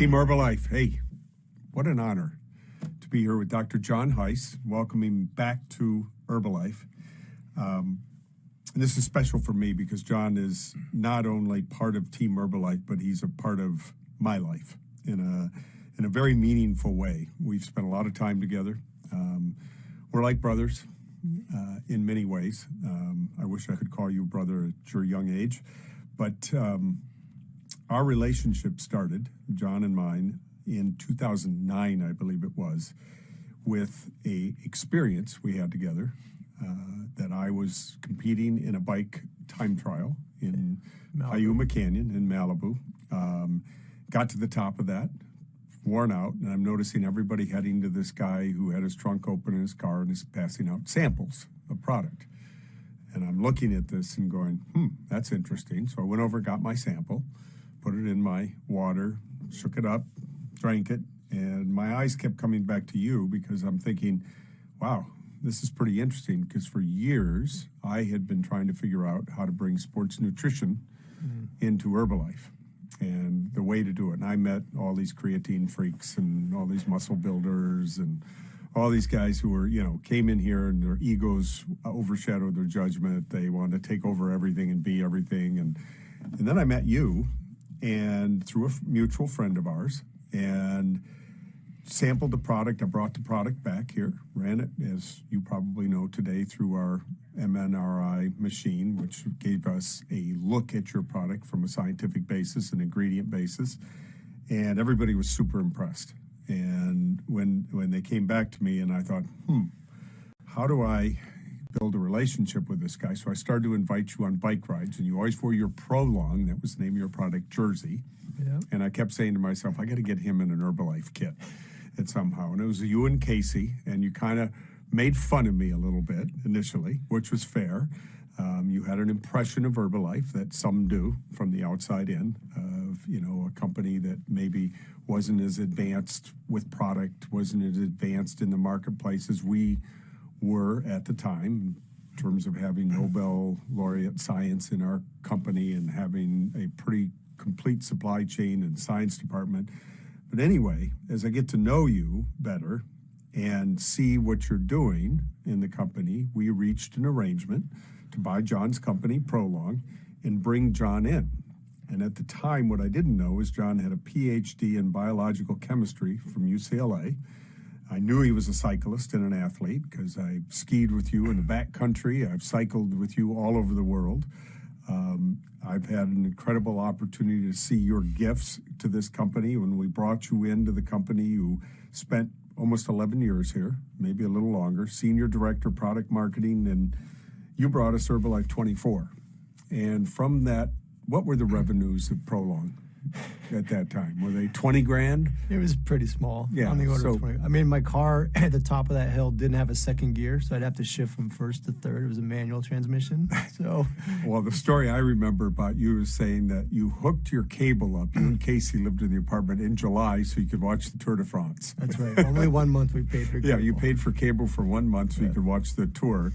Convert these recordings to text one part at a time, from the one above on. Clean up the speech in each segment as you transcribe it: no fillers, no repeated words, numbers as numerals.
Team Herbalife, hey, what an honor to be here with Dr. John Heiss, welcoming back to Herbalife. And this is special for me because John is not only part of Team Herbalife, but he's a part of my life in a very meaningful way. We've spent a lot of time together. We're like brothers in many ways. I wish I could call you brother at your young age, but our relationship started, John and mine, in 2009, I believe it was, with a experience we had together that I was competing in a bike time trial in Piuma Canyon in Malibu. Got to the top of that, worn out, and I'm noticing everybody heading to this guy who had his trunk open in his car and is passing out samples of product. And I'm looking at this and going, that's interesting. So I went over, got my sample, put it in my water, shook it up, drank it, and my eyes kept coming back to you because I'm thinking, wow, this is pretty interesting, because for years I had been trying to figure out how to bring sports nutrition into Herbalife and the way to do it. And I met all these creatine freaks and all these muscle builders and all these guys who were, came in here and their egos overshadowed their judgment. They wanted to take over everything and be everything. And then I met you, and through a mutual friend of ours, and sampled the product. I brought the product back here, ran it, as you probably know today, through our MNRI machine, which gave us a look at your product from a scientific basis, an ingredient basis, and everybody was super impressed. And when they came back to me, and I thought, how do I build a relationship with this guy? So I started to invite you on bike rides, and you always wore your Prolong, that was the name of your product, jersey. Yeah. And I kept saying to myself, I got to get him in an Herbalife kit. And somehow, and it was you and Casey, and you kind of made fun of me a little bit initially, which was fair. You had an impression of Herbalife that some do from the outside in, of a company that maybe wasn't as advanced with product, wasn't as advanced in the marketplace as we were at the time, in terms of having Nobel laureate science in our company and having a pretty complete supply chain and science department. But anyway, as I get to know you better and see what you're doing in the company, we reached an arrangement to buy John's company, Prolong, and bring John in. And at the time, what I didn't know is John had a PhD in biological chemistry from UCLA. I knew he was a cyclist and an athlete because I skied with you in the backcountry. I've cycled with you all over the world. I've had an incredible opportunity to see your gifts to this company. When we brought you into the company, you spent almost 11 years here, maybe a little longer, senior director, product marketing, and you brought us Herbalife 24. And from that, what were the revenues of Prolong at that time? Were they 20 grand? It was pretty small. Yeah. On the order of 20. I mean, my car at the top of that hill didn't have a second gear, so I'd have to shift from first to third. It was a manual transmission. So, well, the story I remember about you is saying that you hooked your cable up. You and Casey lived in the apartment in July so you could watch the Tour de France. That's right. Only 1 month we paid for cable. Yeah, you paid for cable for 1 month so you could watch the tour.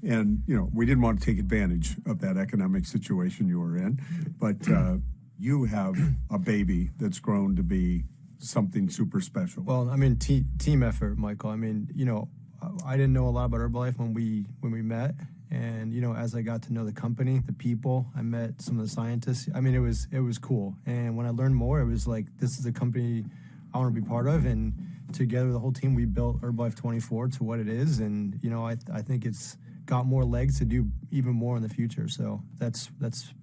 And, we didn't want to take advantage of that economic situation you were in. But you have a baby that's grown to be something super special. Well, I mean, team effort, Michael. I mean, I didn't know a lot about Herbalife when we met. And, as I got to know the company, the people, I met some of the scientists. I mean, it was cool. And when I learned more, it was like, this is a company I want to be part of. And together, the whole team, we built Herbalife 24 to what it is. And, I think it's got more legs to do even more in the future. So that's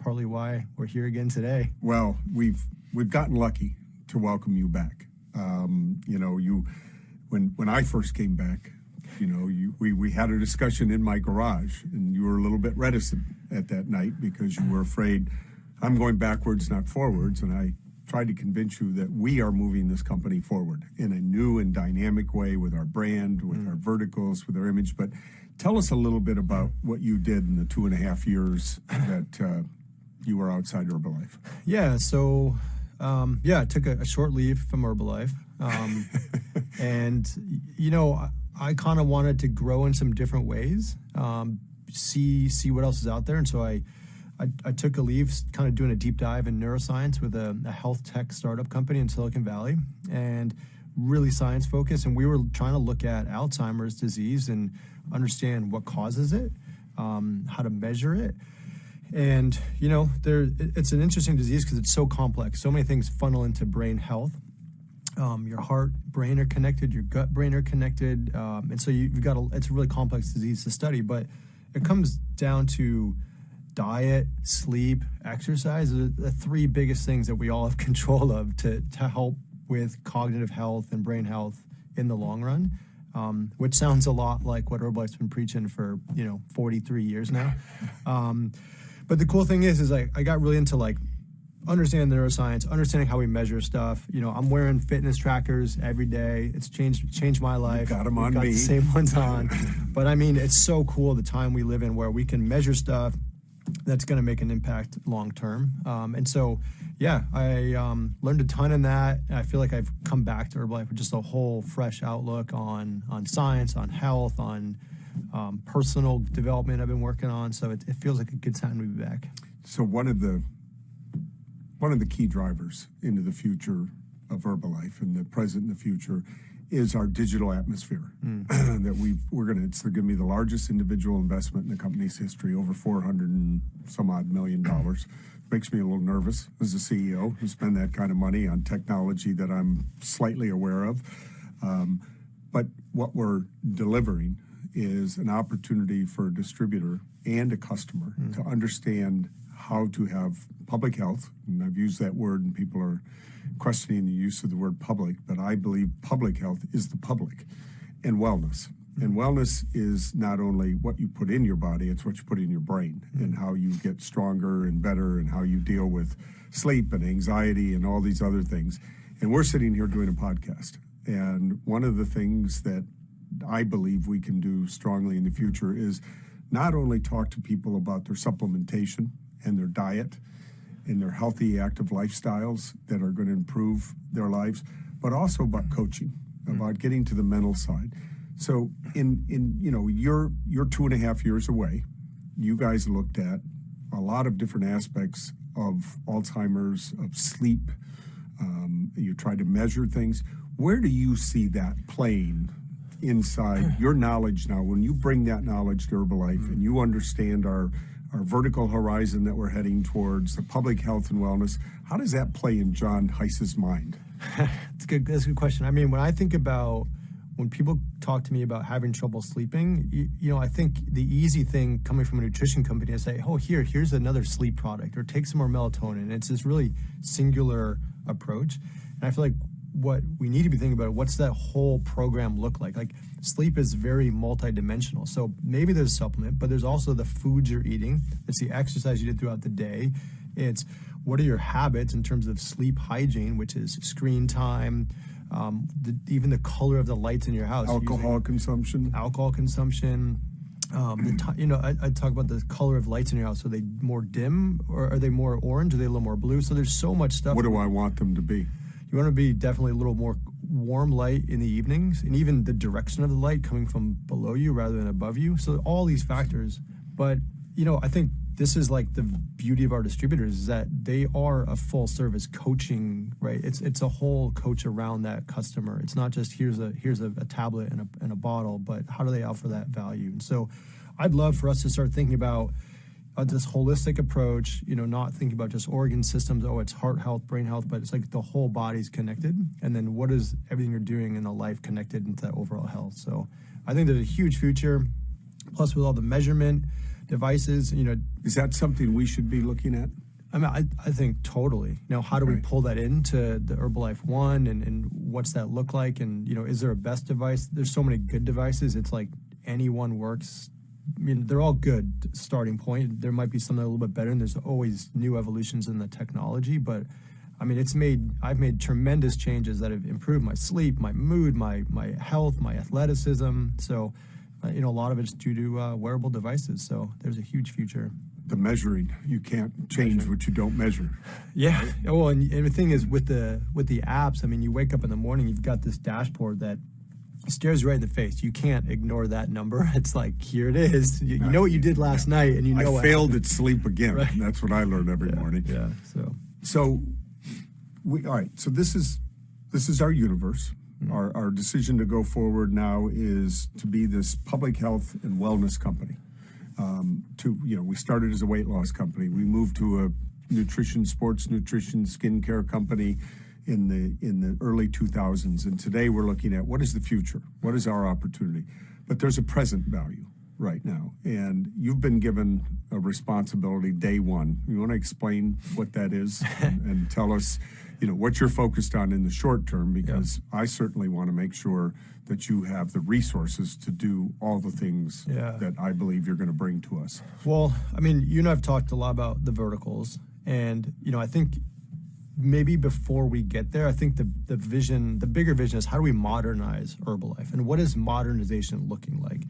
partly why we're here again today. Well, we've gotten lucky to welcome you back. When I first came back, we had a discussion in my garage, and you were a little bit reticent at that night because you were afraid I'm going backwards, not forwards. And I tried to convince you that we are moving this company forward in a new and dynamic way with our brand, with our verticals, with our image. But tell us a little bit about what you did in the 2.5 years that you were outside Herbalife. Yeah, so, I took a short leave from Herbalife. And, I kind of wanted to grow in some different ways, see what else is out there. And so I I took a leave, kind of doing a deep dive in neuroscience with a health tech startup company in Silicon Valley, and really science focused. And we were trying to look at Alzheimer's disease and understand what causes it, how to measure it. And, it's an interesting disease because it's so complex. So many things funnel into brain health. Your heart, brain are connected, your gut, brain are connected. And so it's a really complex disease to study, but it comes down to diet, sleep, exercise are the three biggest things that we all have control of to help with cognitive health and brain health in the long run, which sounds a lot like what Herbalife's been preaching for, 43 years now. But the cool thing is I got really into understanding the neuroscience, understanding how we measure stuff. I'm wearing fitness trackers every day. It's changed my life. You got them on me. Got the same ones on. But it's so cool the time we live in where we can measure stuff that's going to make an impact long term. And so, I learned a ton in that. And I feel like I've come back to Herbalife with just a whole fresh outlook on science, on health, on personal development I've been working on. So it feels like a good time to be back. So one of the key drivers into the future of Herbalife and the present and the future is our digital atmosphere that we're going to be the largest individual investment in the company's history, over $400 and some odd million. Makes me a little nervous as a CEO to spend that kind of money on technology that I'm slightly aware of. But what we're delivering is an opportunity for a distributor and a customer to understand how to have public health, and I've used that word and people are questioning the use of the word public, but I believe public health is the public, and wellness. And wellness is not only what you put in your body, it's what you put in your brain and how you get stronger and better and how you deal with sleep and anxiety and all these other things. And we're sitting here doing a podcast. And one of the things that I believe we can do strongly in the future is not only talk to people about their supplementation and their diet and their healthy, active lifestyles that are going to improve their lives, but also about coaching, about getting to the mental side. So you're 2.5 years away. You guys looked at a lot of different aspects of Alzheimer's, of sleep. You tried to measure things. Where do you see that playing inside your knowledge now? When you bring that knowledge to Herbalife and you understand our vertical horizon that we're heading towards, the public health and wellness, how does that play in John Heiss's mind? That's a good question. When I think about when people talk to me about having trouble sleeping, I think the easy thing coming from a nutrition company is say, here's another sleep product, or take some more melatonin. It's this really singular approach. And I feel like what we need to be thinking about, what's that whole program look like? Like, sleep is very multidimensional. So maybe there's a supplement, but there's also the foods you're eating. It's the exercise you did throughout the day. It's what are your habits in terms of sleep hygiene, which is screen time, even the color of the lights in your house. Alcohol consumption. I talk about the color of lights in your house. Are they more dim, or are they more orange? Are they a little more blue? So there's so much stuff. What do I want them to be? You want to be definitely a little more warm light in the evenings, and even the direction of the light coming from below you rather than above you. So all these factors. But, I think this is like the beauty of our distributors, is that they are a full service coaching, right? It's a whole coach around that customer. It's not just here's a tablet and a bottle, but how do they offer that value? And so I'd love for us to start thinking about this holistic approach, not thinking about just organ systems, it's heart health, brain health, but it's like the whole body's connected. And then what is everything you're doing in the life connected into that overall health? So I think there's a huge future. Plus, with all the measurement devices, Is that something we should be looking at? I think totally. Now, how do we pull that into the Herbalife One, and what's that look like? And, is there a best device? There's so many good devices. It's like any one works. They're all good starting point. There might be some that are a little bit better, and there's always new evolutions in the technology. But I've made tremendous changes that have improved my sleep, my mood, my health, my athleticism. So, a lot of it's due to wearable devices. So there's a huge future. The measuring, you can't change what you don't measure. Yeah. Well, and the thing is with the apps, you wake up in the morning, you've got this dashboard that stares you right in the face. You can't ignore that number. It's like, here it is. You know what you did last night, and you know I failed at sleep again. Right. That's what I learned every morning. Yeah. So all right. So this is our universe. Mm-hmm. Our decision to go forward now is to be this public health and wellness company. We started as a weight loss company. We moved to a sports nutrition, skincare company in the early 2000s. And today we're looking at what is the future? What is our opportunity? But there's a present value right now. And you've been given a responsibility day one. You want to explain what that is and tell us, what you're focused on in the short term, because I certainly want to make sure that you have the resources to do all the things that I believe you're going to bring to us. Well, I mean, you and I have talked a lot about the verticals. And, I think maybe before we get there, I think the bigger vision is how do we modernize Herbalife, and what is modernization looking like?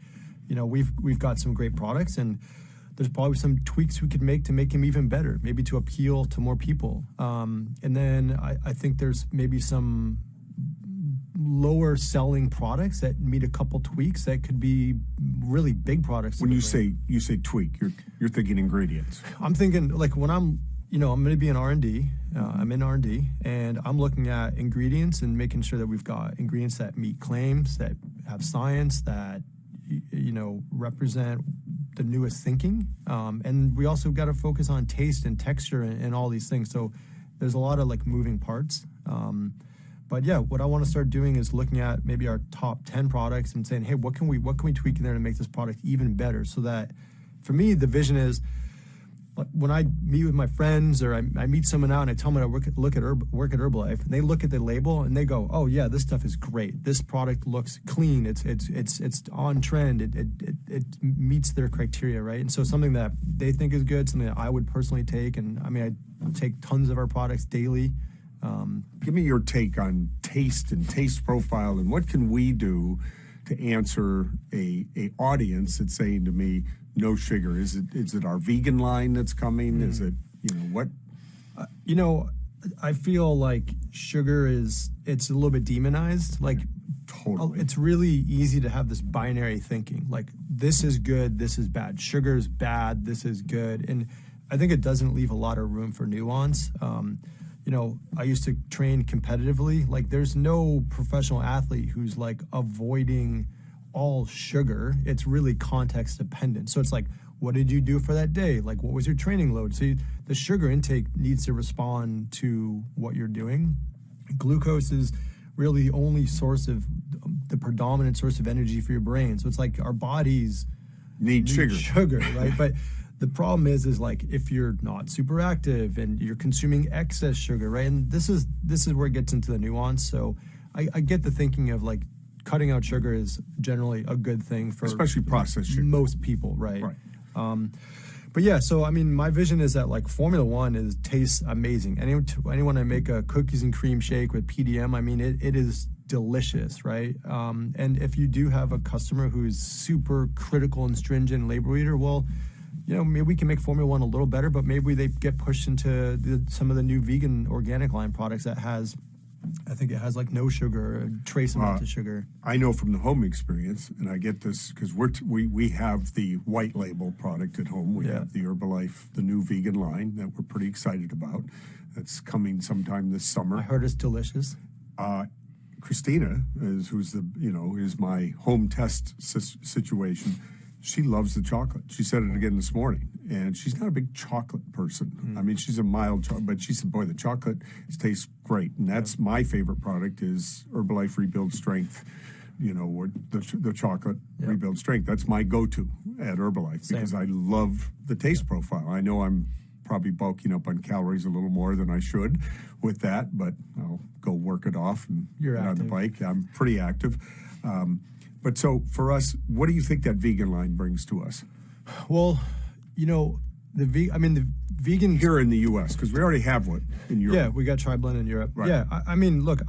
We've got some great products, and there's probably some tweaks we could make to make them even better, maybe to appeal to more people. And then I think there's maybe some lower selling products that need a couple tweaks that could be really big products. When you say tweak, you're thinking ingredients. I'm thinking like when I'm going to be in R&D. I'm in R&D, and I'm looking at ingredients and making sure that we've got ingredients that meet claims, that have science, that represent the newest thinking. And we also got to focus on taste and texture and all these things. So there's a lot of like moving parts. But yeah, what I want to start doing is looking at maybe our top 10 products and saying, hey, what can we tweak in there to make this product even better? So that for me, the vision is, when I meet with my friends or I meet someone out and I tell them I work at Herbalife, and they look at the label and they go, "Oh yeah, this stuff is great. This product looks clean. It's on trend. It meets their criteria, right?" And so something that they think is good, something that I would personally take, and I mean I take tons of our products daily. Give me your take on taste and taste profile, and what can we do to answer a audience that's saying to me, no sugar. Is it our vegan line that's coming? Is it, what? I feel like sugar it's a little bit demonized. Like, totally. It's really easy to have this binary thinking. Like, this is good, this is bad. Sugar is bad, this is good. And I think it doesn't leave a lot of room for nuance. I used to train competitively. Like, there's no professional athlete who's like avoiding all sugar. It's really context dependent. So it's like, what did you do for that day? Like, what was your training load? So the sugar intake needs to respond to what you're doing. Glucose is really the predominant source of energy for your brain. So it's like our bodies need sugar, right? But the problem is like if you're not super active and you're consuming excess sugar, right? And this is where it gets into the nuance. So I get the thinking of like, cutting out sugar is generally a good thing for especially processed sugar. Most people, right? But yeah, so I mean, my vision is that like Formula One tastes amazing. Anyone I make a cookies and cream shake with PDM, I mean, it is delicious, right? And if you do have a customer who's super critical and stringent labor leader, well, maybe we can make Formula One a little better, but maybe they get pushed into some of the new vegan organic line products that I think it has like no sugar, a trace amount of sugar. I know from the home experience, and I get this because we have the white label product at home. We have the Herbalife, the new vegan line that we're pretty excited about. That's coming sometime this summer. I heard it's delicious. Christina is my home test situation. She loves the chocolate. She said it again this morning. And she's not a big chocolate person. I mean, she's a mild chocolate, but she said, boy, the chocolate tastes great. And that's my favorite product is Herbalife Rebuild Strength, or the chocolate Rebuild Strength. That's my go-to at Herbalife because I love the taste profile. I know I'm probably bulking up on calories a little more than I should with that, but I'll go work it off and get on the bike. I'm pretty active. But so for us, what do you think that vegan line brings to us? Well, the vegan here in the U.S. because we already have one in Europe. Yeah, we got Tri-Blend in Europe. Right. Yeah, I mean, look,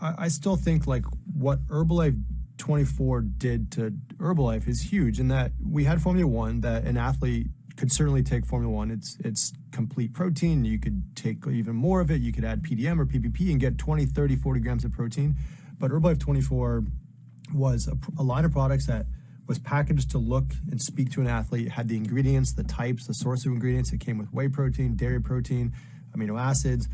I still think like what Herbalife 24 did to Herbalife is huge in that we had Formula One that an athlete could certainly take Formula One. It's complete protein. You could take even more of it. You could add PDM or PPP and get 20, 30, 40 grams of protein. But Herbalife 24 was a line of products that was packaged to look and speak to an athlete. It had the ingredients, the types, the source of ingredients. It came with whey protein, dairy protein, amino acids.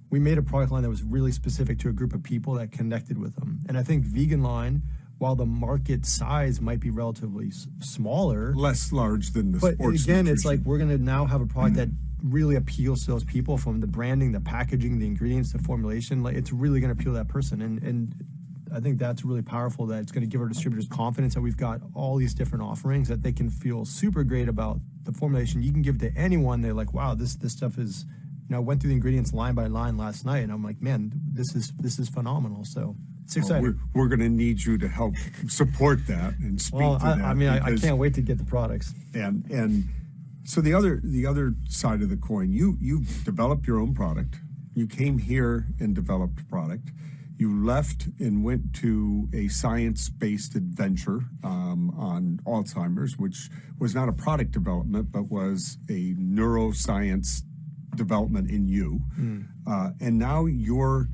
We made a product line that was really specific to a group of people that connected with them. And I think vegan line, while the market size might be relatively smaller, less large than the but sports again, nutrition. it's like we're going to now have a product that really appeals to those people, from the branding, the packaging, the ingredients, the formulation. Like, it's really going to appeal to that person. And I think that's really powerful, that it's going to give our distributors confidence that we've got all these different offerings, that they can feel super great about the formulation. You can give to anyone. They're like, wow, this stuff is, I went through the ingredients line by line last night, and I'm like, man, this is phenomenal. So it's exciting. We're going to need you to help support that and speak to that. I can't wait to get the products. And so the other side of the coin, you developed your own product. You came here and developed a product. You left and went to a science-based adventure on Alzheimer's, which was not a product development, but was a neuroscience development in you. And now you're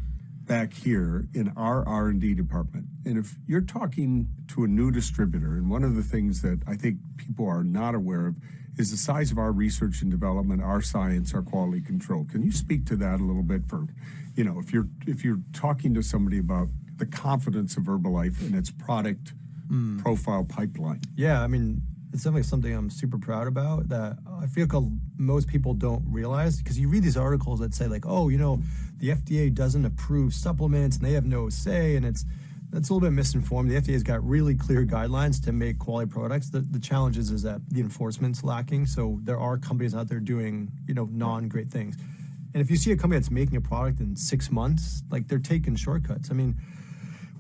back here in our R&D department. And if you're talking to a new distributor, and one of the things that I think people are not aware of is the size of our research and development, our science, our quality control. Can you speak to that a little bit for, if you're talking to somebody about the confidence of Herbalife and its product profile pipeline? Yeah, I mean, it's definitely something I'm super proud about, that I feel like most people don't realize, because you read these articles that say like, oh, the FDA doesn't approve supplements and they have no say, and that's a little bit misinformed. The FDA's got really clear guidelines to make quality products. The challenge is that the enforcement's lacking. So there are companies out there doing, non-great things. And if you see a company that's making a product in 6 months, like, they're taking shortcuts. I mean,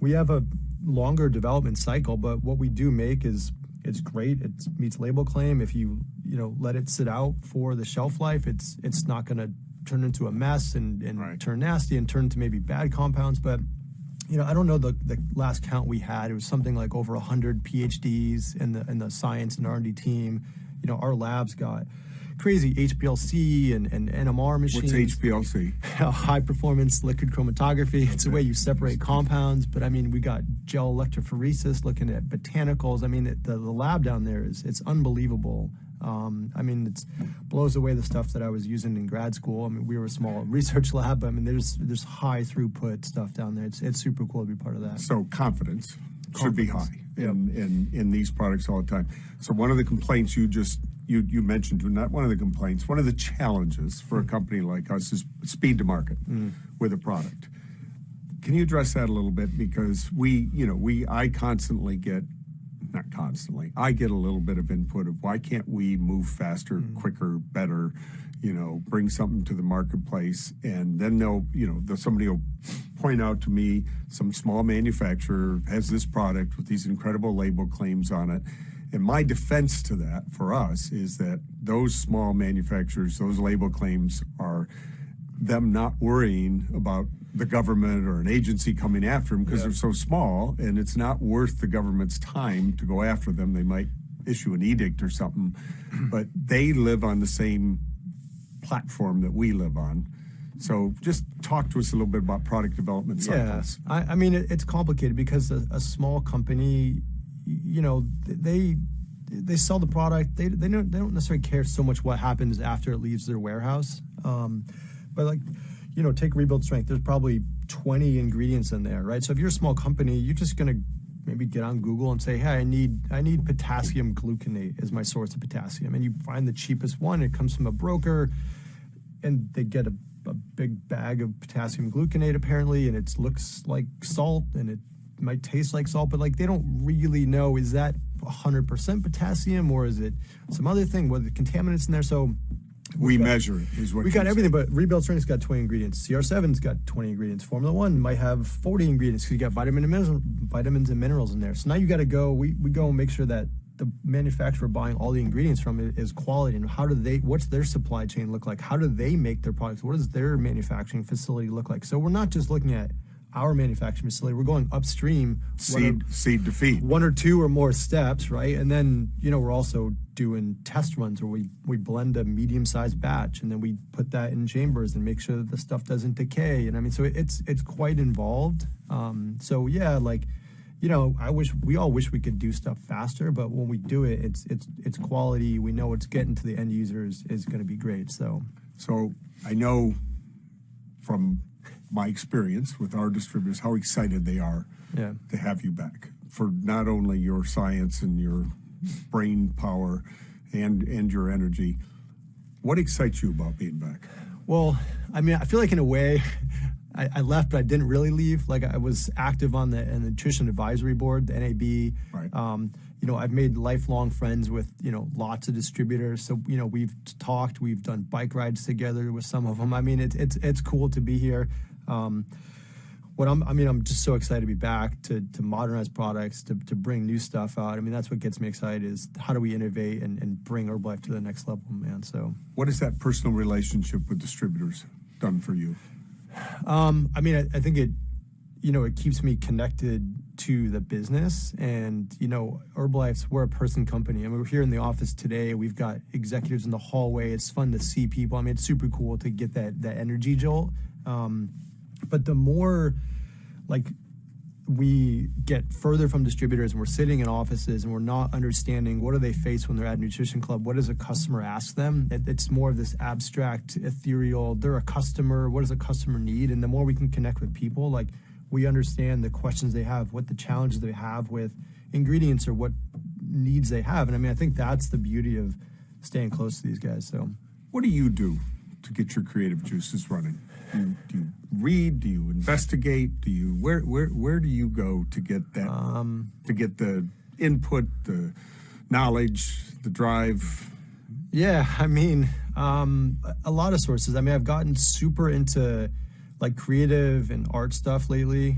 we have a longer development cycle, but what we do make it's great. It meets label claim. If you let it sit out for the shelf life, it's not going to turn into a mess and right. turn nasty and turn into maybe bad compounds. But I don't know the last count we had. It was something like over 100 PhDs in the science and R&D team. Our labs got crazy HPLC and NMR machines. What's HPLC? High performance liquid chromatography. It's the way you separate compounds. But I mean, we got gel electrophoresis, looking at botanicals. I mean, the lab down there it's unbelievable. I mean, it blows away the stuff that I was using in grad school. I mean, we were a small research lab, but I mean, there's high throughput stuff down there. It's super cool to be part of that. So confidence should be high in these products all the time. So one of the complaints you mentioned, not one of the complaints, one of the challenges for a company like us is speed to market with a product. Can you address that a little bit? Because I get a little bit of input of why can't we move faster, quicker, better, bring something to the marketplace, and then somebody will point out to me some small manufacturer has this product with these incredible label claims on it. And my defense to that for us is that those small manufacturers, those label claims are them not worrying about the government or an agency coming after them because they're so small, and it's not worth the government's time to go after them. They might issue an edict or something, but they live on the same platform that we live on. So just talk to us a little bit about product development cycles. Yeah, I mean, it's complicated because a small company, they sell the product. They don't necessarily care so much what happens after it leaves their warehouse. But take Rebuild Strength. There's probably 20 ingredients in there, right? So if you're a small company, you're just gonna maybe get on Google and say, hey, I need potassium gluconate as my source of potassium, and you find the cheapest one. It comes from a broker, and they get a big bag of potassium gluconate apparently, and it looks like salt, and it might taste like salt, but they don't really know, is that 100% potassium or is it some other thing? What are the contaminants in there? So we measure it, is what we got everything, but Rebuild Strength's got 20 ingredients. CR7's got 20 ingredients. Formula 1 might have 40 ingredients because you got vitamins and minerals in there. So now you got to go. We go and make sure that the manufacturer buying all the ingredients from it is quality. And what's their supply chain look like? How do they make their products? What does their manufacturing facility look like? So we're not just looking at our manufacturing facility. We're going upstream, seed to feed, one or two or more steps, right? And then we're also doing test runs where we blend a medium-sized batch, and then we put that in chambers and make sure that the stuff doesn't decay. And I mean, so it's quite involved. we all wish we could do stuff faster, but when we do it, it's quality. We know it's getting to the end users is going to be great. So I know from my experience with our distributors how excited they are to have you back for not only your science and your brain power and your energy. What excites you about being back? Well, I mean, I feel like in a way I left, but I didn't really leave. Like I was active on the Nutrition Advisory Board, the NAB. Right. I've made lifelong friends with, lots of distributors. So, we've talked, we've done bike rides together with some of them. I mean, it's cool to be here. I'm just so excited to be back, to modernize products, to bring new stuff out. I mean, that's what gets me excited is how do we innovate and bring Herbalife to the next level, man. So what has that personal relationship with distributors done for you? I think it keeps me connected to the business, and, Herbalife's, we're a person company. I mean, we're here in the office today. We've got executives in the hallway. It's fun to see people. I mean, it's super cool to get that energy jolt. But the more we get further from distributors and we're sitting in offices and we're not understanding what do they face when they're at Nutrition Club, what does a customer ask them? It's more of this abstract, ethereal, they're a customer, what does a customer need? And the more we can connect with people, we understand the questions they have, what the challenges they have with ingredients or what needs they have. And I think that's the beauty of staying close to these guys. So what do you do to get your creative juices running? Do you read? Do you investigate? Do you where do you go to get that to get the input, the knowledge, the drive? Yeah, a lot of sources. I've gotten super into creative and art stuff lately.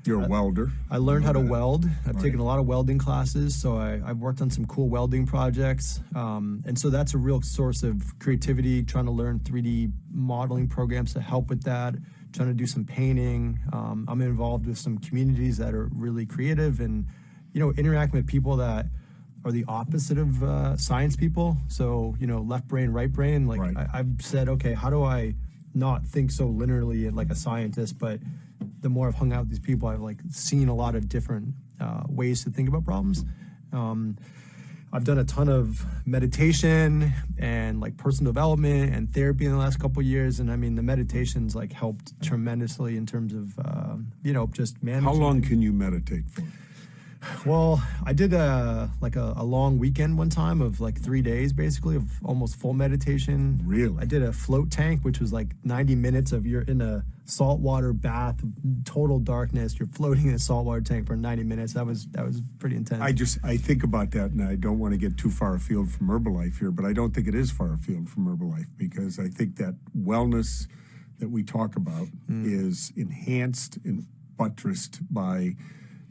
You're a welder. I learned how to weld. I've Right. taken a lot of welding classes, so I've worked on some cool welding projects. And so that's a real source of creativity, trying to learn 3D modeling programs to help with that, trying to do some painting. I'm involved with some communities that are really creative and, interacting with people that are the opposite of science people. So, left brain, right brain. Right. I've said, okay, how do I not think so linearly like a scientist, but the more I've hung out with these people, I've seen a lot of different ways to think about problems. I've done a ton of meditation and personal development and therapy in the last couple of years. And the meditation's helped tremendously in terms of, just managing. How long can you meditate for? Well, I did a long weekend one time of 3 days, basically, of almost full meditation. Really? I did a float tank, which was 90 minutes of you're in a saltwater bath, total darkness. You're floating in a saltwater tank for 90 minutes. That was pretty intense. I think about that, and I don't want to get too far afield from Herbalife here, but I don't think it is far afield from Herbalife, because I think that wellness that we talk about is enhanced and buttressed by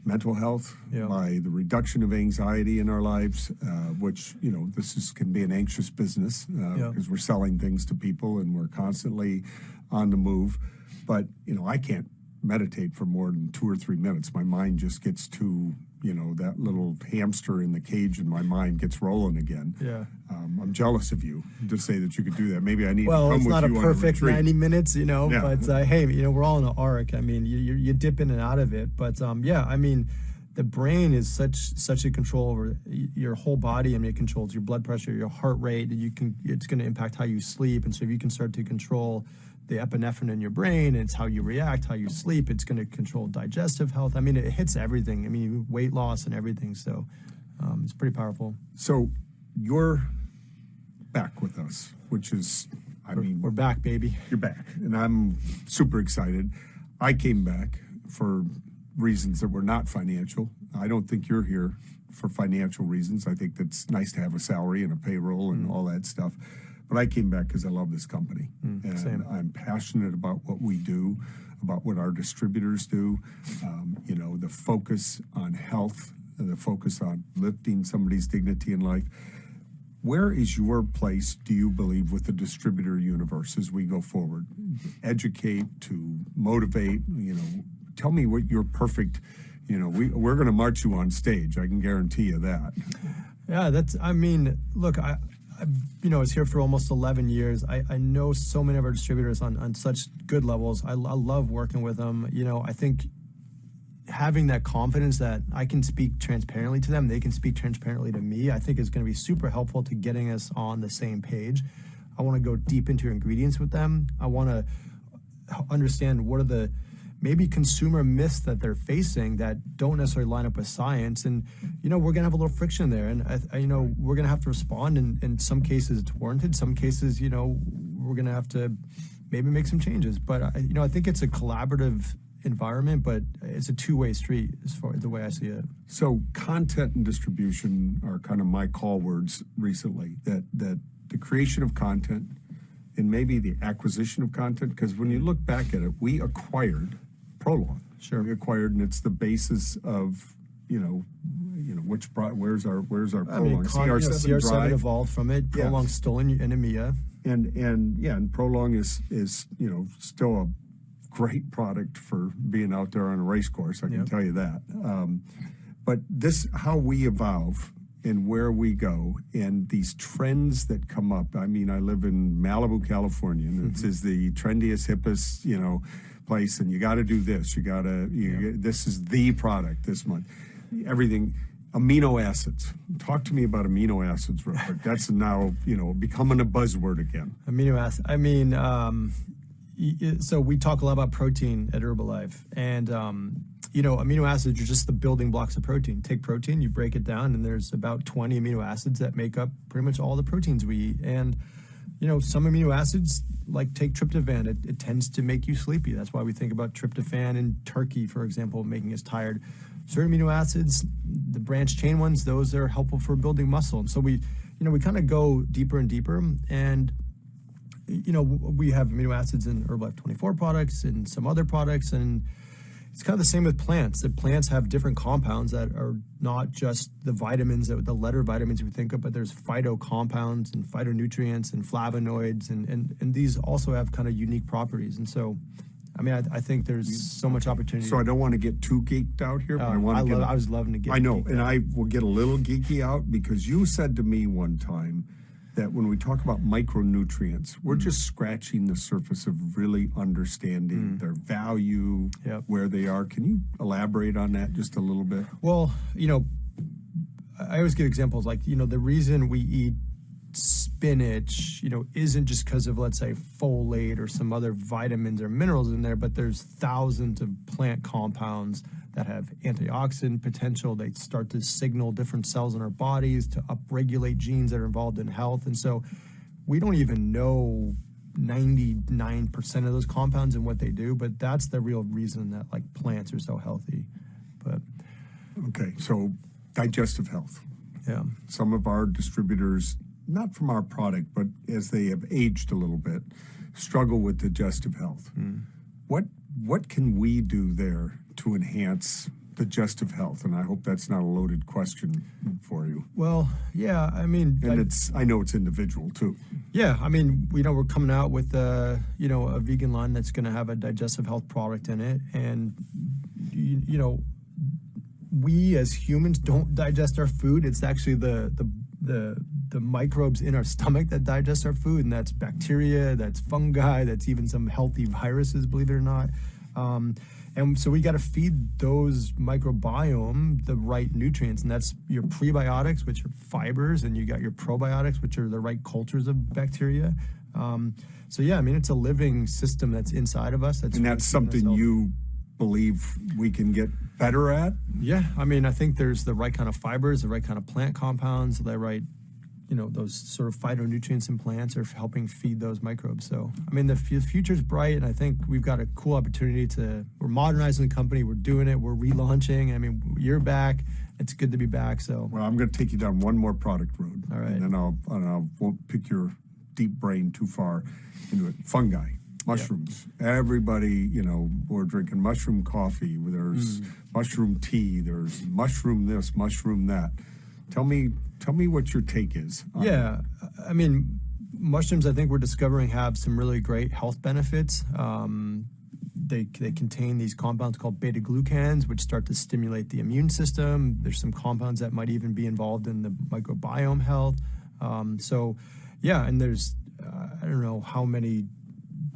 mental health, by the reduction of anxiety in our lives, which, can be an anxious business because we're selling things to people and we're constantly on the move. But, I can't meditate for more than 2 or 3 minutes. My mind just gets too, that little hamster in the cage in my mind gets rolling again. Yeah. I'm jealous of you to say that you could do that. Maybe I need to come with it's you not on a perfect 90 minutes, Yeah. but hey, we're all in an arc. You dip in and out of it. But the brain is such a control over your whole body. It controls your blood pressure, your heart rate. It's going to impact how you sleep. And so if you can start to control the epinephrine in your brain, and it's how you react, how you sleep, it's going to control digestive health. It hits everything. Weight loss and everything. So it's pretty powerful. So you're back with us, which is, we're back, baby. You're back, and I'm super excited. I came back for reasons that were not financial. I don't think you're here for financial reasons. I think that's nice to have a salary and a payroll and all that stuff. But I came back because I love this company. And same. I'm passionate about what we do, about what our distributors do. The focus on health, the focus on lifting somebody's dignity in life. Where is your place, do you believe, with the distributor universe as we go forward? Educate, to motivate, tell me what your perfect, we're going to march you on stage. I can guarantee you that. Yeah, look, I was here for almost 11 years. I know so many of our distributors on such good levels. I love working with them. I think having that confidence that I can speak transparently to them, they can speak transparently to me, I think is going to be super helpful to getting us on the same page. I want to go deep into ingredients with them. I want to understand what are the maybe consumer myths that they're facing that don't necessarily line up with science. And, we're going to have a little friction there. And, we're going to have to respond. And in some cases, it's warranted. Some cases, we're going to have to maybe make some changes. But, I think it's a collaborative environment, but it's a two-way street as far as the way I see it. So content and distribution are kind of my call words recently, that the creation of content and maybe the acquisition of content, because when you look back at it, we acquired Prolong. Sure. We acquired, and it's the basis of, where's our Prolong? CR7 evolved from it. Prolong's stolen in EMEA. And Prolong is still a great product for being out there on a race course. I can tell you that. But this, how we evolve and where we go, and these trends that come up. I mean, I live in Malibu, California, and it is the trendiest, hippest, place, and you got to do this. This is the product this month. Everything. Amino acids. Talk to me about amino acids real quick. That's now, becoming a buzzword again. Amino acid. I mean, so we talk a lot about protein at Herbalife, and amino acids are just the building blocks of protein. Take protein, you break it down, and there's about 20 amino acids that make up pretty much all the proteins we eat. And some amino acids, like take tryptophan, it tends to make you sleepy. That's why we think about tryptophan in turkey, for example, making us tired. Certain amino acids, the branched chain ones, those are helpful for building muscle. And so we kind of go deeper and deeper. And we have amino acids in Herbalife 24 products and some other products, and it's kind of the same with plants. That plants have different compounds that are not just the vitamins, the letter vitamins we think of, but there's phytocompounds and phytonutrients and flavonoids, and these also have kind of unique properties. And so, I mean, I think there's so much opportunity. So I don't want to get too geeked out here, but I was loving to get. I know, and I will get a little geeky out because you said to me one time that when we talk about micronutrients, we're just scratching the surface of really understanding their value, where they are. Can you elaborate on that just a little bit? Well, I always give examples like, the reason we eat spinach, isn't just because of, let's say, folate or some other vitamins or minerals in there, but there's thousands of plant compounds that have antioxidant potential. They start to signal different cells in our bodies to upregulate genes that are involved in health. And so we don't even know 99% of those compounds and what they do, but that's the real reason that plants are so healthy. But okay, so digestive health. Yeah. Some of our distributors, not from our product, but as they have aged a little bit, struggle with digestive health. What can we do there to enhance digestive health? And I hope that's not a loaded question for you. Well, yeah, I mean, and I know it's individual too. Yeah, I mean, we're coming out with a vegan line that's going to have a digestive health product in it, and we as humans don't digest our food. It's actually the microbes in our stomach that digest our food, and that's bacteria, that's fungi, that's even some healthy viruses, believe it or not. And so we got to feed those microbiome the right nutrients, and that's your prebiotics, which are fibers, and you got your probiotics, which are the right cultures of bacteria. So yeah, I mean, it's a living system that's inside of us. And that's something you believe we can get better at? Yeah, I mean, I think there's the right kind of fibers, the right kind of plant compounds, the right, those sort of phytonutrients in plants are helping feed those microbes. So, I mean, the future's bright, and I think we've got a cool opportunity we're modernizing the company, we're doing it, we're relaunching. I mean, you're back. It's good to be back. So, well, I'm going to take you down one more product road. All right. And then I won't pick your deep brain too far into it. Fungi. Mushrooms. Yep. Everybody, we're drinking mushroom coffee. There's mushroom tea. There's mushroom this, mushroom that. Tell me what your take is. Yeah, I mean, mushrooms, I think we're discovering have some really great health benefits. They contain these compounds called beta-glucans, which start to stimulate the immune system. There's some compounds that might even be involved in the microbiome health. So, yeah, and there's, I don't know how many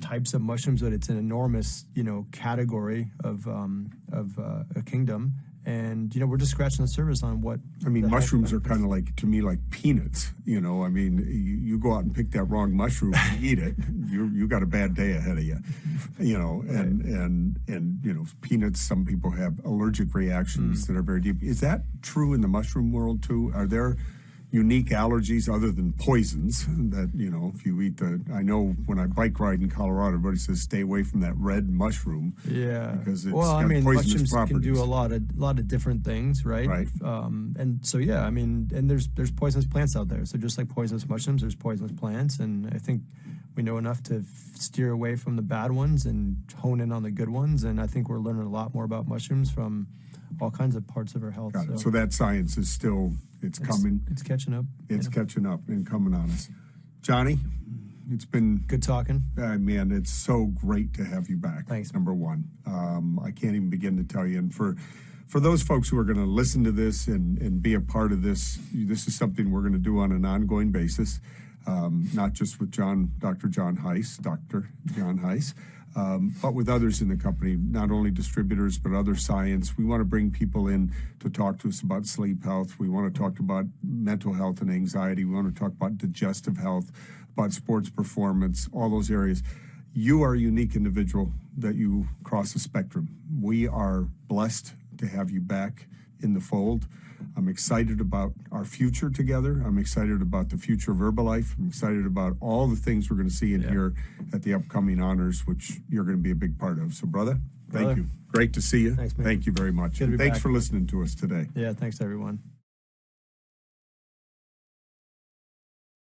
types of mushrooms, but it's an enormous, category of a kingdom. And, we're just scratching the surface on what... I mean, mushrooms are kind of like, to me, like peanuts. I mean, you go out and pick that wrong mushroom and eat it, you got a bad day ahead of you. And peanuts, some people have allergic reactions that are very deep. Is that true in the mushroom world, too? Are there unique allergies other than poisons that, if you eat I know when I bike ride in Colorado, everybody says stay away from that red mushroom. Yeah. Because it's got poisonous mushrooms properties. can do a lot of different things, right? Right. And so, and there's poisonous plants out there. So just like poisonous mushrooms, there's poisonous plants. And I think we know enough to steer away from the bad ones and hone in on the good ones. And I think we're learning a lot more about mushrooms from all kinds of parts of our health. Got it. So that science is still... It's coming. It's catching up. It's catching up and coming on us. Johnny, it's been... Good talking. Man, it's so great to have you back. Thanks. Number one. I can't even begin to tell you. And for those folks who are going to listen to this and be a part of this is something we're going to do on an ongoing basis, not just with Dr. John Heiss, but with others in the company, not only distributors, but other science. We want to bring people in to talk to us about sleep health. We want to talk about mental health and anxiety. We want to talk about digestive health, about sports performance, all those areas. You are a unique individual that you cross the spectrum. We are blessed to have you back in the fold. I'm excited about our future together. I'm excited about the future of Herbalife. I'm excited about all the things we're going to see in here at the upcoming honors, which you're going to be a big part of. So, brother, thank you. Great to see you. Thanks, man. Thank you very much. And thanks for listening to us today. Yeah, thanks, everyone.